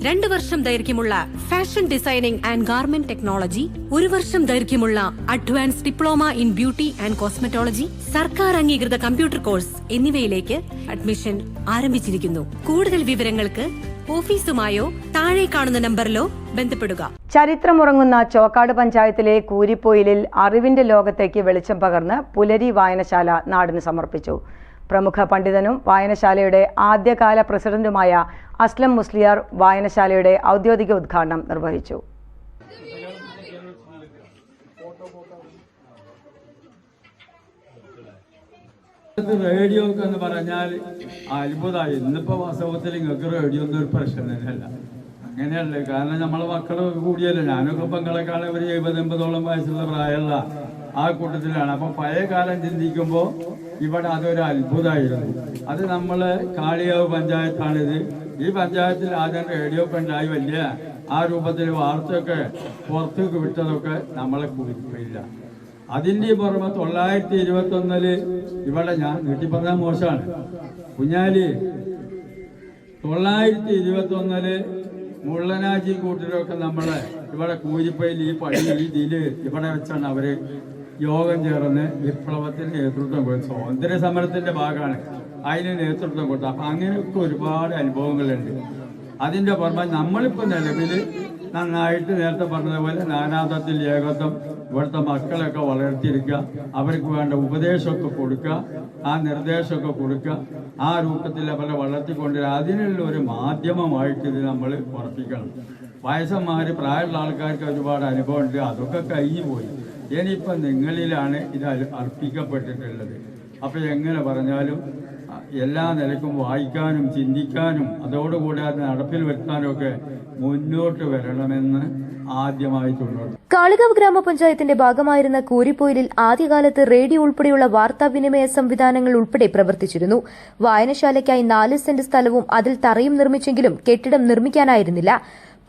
2 വർഷം ദൈർഘ്യമുള്ള fashion designing and garment technology, 1 വർഷം ദൈർഘ്യമുള്ള advance diploma in beauty and cosmetology, സർക്കാർ അംഗീകൃത കമ്പ്യൂട്ടർ കോഴ്സ് എന്നിവയിലേക്ക് അഡ്മിഷൻ ആരംഭിച്ചിരിക്കുന്നു. കൂടുതൽ വിവരങ്ങൾക്ക് ഓഫീസുമായോ താഴെ കാണുന്ന നമ്പറിലോ ബന്ധപ്പെടുക. ചരിത്രമുറങ്ങുന്ന ചോക്കാട് പഞ്ചായത്തിലെ കൂരിപ്പൊയിലിൽ അറിവിന്റെ ലോകത്തേക്ക് വെളിച്ചം പകർന്ന് പുലരി വായനശാല നാടിന് സമർപ്പിച്ചു. പ്രമുഖ പണ്ഡിതനും വായനശാലയുടെ ആദ്യകാല പ്രസിഡന്റുമായ അസ്ലം മുസ്ലിയാർ വായനശാലയുടെ ഔദ്യോഗിക ഉദ്ഘാടനം നിർവഹിച്ചു. റേഡിയോ എന്ന് പറഞ്ഞാൽ അത്ഭുതമായി. ഇന്നിപ്പോ വാസ്തവത്തിൽ നിങ്ങൾക്ക് റേഡിയോ ഒന്നും ഒരു പ്രശ്നം തന്നെയല്ല. അങ്ങനെയല്ലേ, കാരണം നമ്മളെ മക്കൾ കൂടിയല്ലേ. ഞാനൊക്കെ പെങ്ങളെക്കാളും ഒരു 70-80 വയസ്സുള്ള പ്രായമുള്ള ആ കൂട്ടത്തിലാണ്. അപ്പൊ പഴയ കാലം ചിന്തിക്കുമ്പോൾ ഇവിടെ അതൊരു അത്ഭുതമായിരുന്നു. അത് നമ്മള് കാളിയാവ് പഞ്ചായത്താണിത്. ഈ പഞ്ചായത്തിൽ ആദ്യം റേഡിയോ ഒക്കെ ഉണ്ടായി വലിയ ആ രൂപത്തിൽ വാർത്തയൊക്കെ പുറത്തേക്ക് വിട്ടതൊക്കെ നമ്മളെ കുറിപ്പില്ല. അതിൻ്റെ പുറമെ 921 ഇവിടെ ഞാൻ നീട്ടി പറഞ്ഞാൽ മോശമാണ്. കുഞ്ഞാലി 921 മുള്ളനാജി കൂട്ടരൊക്കെ നമ്മളെ ഇവിടെ കൂരിപ്പയിൽ ഈ പടി ഇതില് ഇവിടെ വെച്ചാണ് അവര് യോഗം ചേർന്ന് വിപ്ലവത്തിന് നേതൃത്വം കൊടുത്തു. സ്വാതന്ത്ര്യ സമരത്തിന്റെ ഭാഗമാണ്, അതിന് നേതൃത്വം കൊടുത്തു. അപ്പൊ അങ്ങനെയൊക്കെ ഒരുപാട് അനുഭവങ്ങളുണ്ട്. അതിന്റെ പുറമെ നമ്മളിപ്പോ നിലവിൽ നന്നായിട്ട് നേരത്തെ പറഞ്ഞതുപോലെ നാനാത്വത്തിൽ ഏകത്വം ഇവിടുത്തെ മക്കളൊക്കെ വളർത്തിയെടുക്കുക, അവർക്ക് വേണ്ട ഉപദേശമൊക്കെ കൊടുക്കുക, ആ നിർദ്ദേശമൊക്കെ കൊടുക്കുക, ആ രൂപത്തിൽ അവരെ വളർത്തിക്കൊണ്ടിരിക്കുക. അതിനുള്ള ഒരു മാധ്യമമായിട്ട് ഇത് നമ്മൾ ഉറപ്പിക്കണം. വയസ്സന്മാർ പ്രായമുള്ള ആൾക്കാർക്ക് ഒരുപാട് അനുഭവമുണ്ട്, അതൊക്കെ കഴിഞ്ഞു പോയി. ഇനിയിപ്പം നിങ്ങളിലാണ് ഇത് അർപ്പിക്കപ്പെട്ടിട്ടുള്ളത്. അപ്പം എങ്ങനെ പറഞ്ഞാലും എല്ലാ നിലക്കും വായിക്കാനും ചിന്തിക്കാനും അതോടുകൂടി അത് നടപ്പിൽ വരുത്താനും ഒക്കെ മുന്നോട്ട് വരണമെന്ന് ആദ്യമായിട്ടുള്ളത്. കാളികാവ് ഗ്രാമപഞ്ചായത്തിന്റെ ഭാഗമായിരുന്ന കൂരിപ്പൊയിലിൽ ആദ്യകാലത്ത് റേഡിയോ ഉൾപ്പെടെയുള്ള വാർത്താവിനിമയ സംവിധാനങ്ങൾ ഉൾപ്പെടെ പ്രവർത്തിച്ചിരുന്നു. വായനശാലയ്ക്കായി 4 സെന്റ് സ്ഥലവും അതിൽ തറയും നിർമ്മിച്ചെങ്കിലും കെട്ടിടം നിർമ്മിക്കാനായിരുന്നില്ല.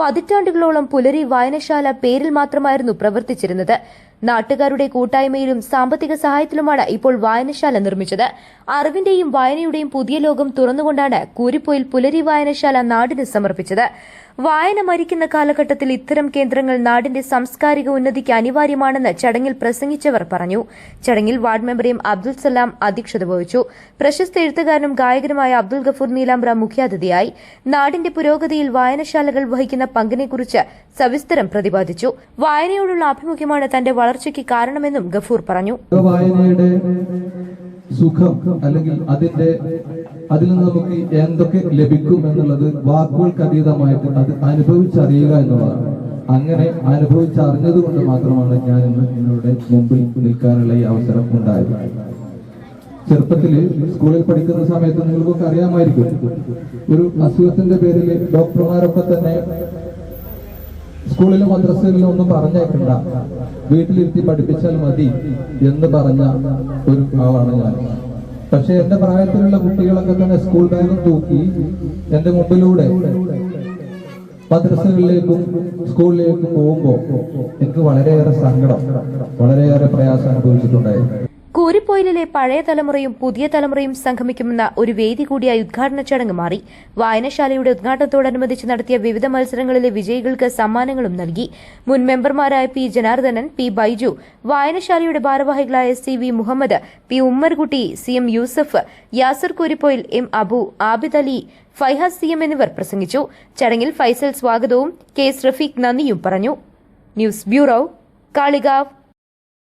പതിറ്റാണ്ടുകളോളം പുലരി വായനശാല പേരിൽ മാത്രമായിരുന്നു പ്രവർത്തിച്ചിരുന്നത്. നാട്ടുകാരുടെ കൂട്ടായ്മയിലും സാമ്പത്തിക സഹായത്തിലുമാണ് ഇപ്പോൾ വായനശാല നിർമ്മിച്ചത്. അറിവിന്റെയും വായനയുടെയും പുതിയ ലോകം തുറന്നുകൊണ്ടാണ് കൂരിപ്പൊയിൽ പുലരി വായനശാല നാടിന് സമർപ്പിച്ചത്. വായന മരിക്കുന്ന കാലഘട്ടത്തിൽ ഇത്തരം കേന്ദ്രങ്ങൾ നാടിന്റെ സാംസ്കാരിക ഉന്നതിക്ക് അനിവാര്യമാണെന്ന് ചടങ്ങിൽ പ്രസംഗിച്ചവർ പറഞ്ഞു. ചടങ്ങിൽ ward member M Abdul Salam അധ്യക്ഷത വഹിച്ചു. പ്രശസ്ത എഴുത്തുകാരനും ഗായകനുമായ അബ്ദുൽ ഗഫൂർ നീലാമ്പ്ര മുഖ്യാതിഥിയായി. നാടിന്റെ പുരോഗതിയിൽ വായനശാലകൾ വഹിക്കുന്ന പങ്കിനെക്കുറിച്ച് സവിസ്തരം പ്രതിപാദിച്ചു. വായനയോടുള്ള ആഭിമുഖ്യമാണ് തന്റെ വളർച്ചയ്ക്ക് കാരണമെന്നും ഗഫൂർ പറഞ്ഞു. വായനയുടെ സുഖം അല്ലെങ്കിൽ അതിൽ നിന്ന് നമുക്ക് എന്തൊക്കെ ലഭിക്കും എന്നുള്ളത് വാക്കുകൾക്ക് അതീതമായിട്ട് അത് അനുഭവിച്ചറിയുക എന്നുള്ളതാണ്. അങ്ങനെ അനുഭവിച്ചറിഞ്ഞത് കൊണ്ട് മാത്രമാണ് ഞാൻ ഇന്ന് നിങ്ങളുടെ മുമ്പിൽ നിൽക്കാനുള്ള ഈ അവസരം ഉണ്ടായത്. ചെറുപ്പത്തില് സ്കൂളിൽ പഠിക്കുന്ന സമയത്ത് നിങ്ങൾക്കൊക്കെ അറിയാമായിരിക്കും, ഒരു അസുഖത്തിന്റെ പേരിൽ ഡോക്ടർമാരൊക്കെ തന്നെ സ്കൂളിലും മദ്രസയിലും ഒന്നും പറഞ്ഞേക്കണ്ട, വീട്ടിലിരുത്തി പഠിപ്പിച്ചാൽ മതി എന്ന് പറഞ്ഞ ഒരു ആളാണ് ഞാൻ. പക്ഷെ എന്റെ പ്രായത്തിലുള്ള കുട്ടികളൊക്കെ തന്നെ സ്കൂൾ ബാഗും തൂക്കി എന്റെ മുമ്പിലൂടെ മദ്രസകളിലേക്കും സ്കൂളിലേക്കും പോകുമ്പോൾ എനിക്ക് വളരെയേറെ സങ്കടം, വളരെയേറെ പ്രയാസം അനുഭവിച്ചിട്ടുണ്ടായിരുന്നു. കൂരിപ്പൊയിലിലെ പഴയ തലമുറയും പുതിയ തലമുറയും സംഗമിക്കുന്ന ഒരു വേദി കൂടിയായി ഉദ്ഘാടന ചടങ്ങ് മാറി. വായനശാലയുടെ ഉദ്ഘാടനത്തോടനുബന്ധിച്ച് നടത്തിയ വിവിധ മത്സരങ്ങളിലെ വിജയികൾക്ക് സമ്മാനങ്ങളും നൽകി. മുൻ മെമ്പർമാരായ പി ജനാർദ്ദനൻ, പി ബൈജു, വായനശാലയുടെ ഭാരവാഹികളായ CV Muhammad, P Ummerkutty, CM Yusuf, Yasar Kooripoyil, M Abu, Abid Ali, Faihas CM എന്നിവർ പ്രസംഗിച്ചു. ചടങ്ങിൽ ഫൈസൽ സ്വാഗതവും KS റഫീഖ് നന്ദിയും പറഞ്ഞു. News bureau, Kalikavu.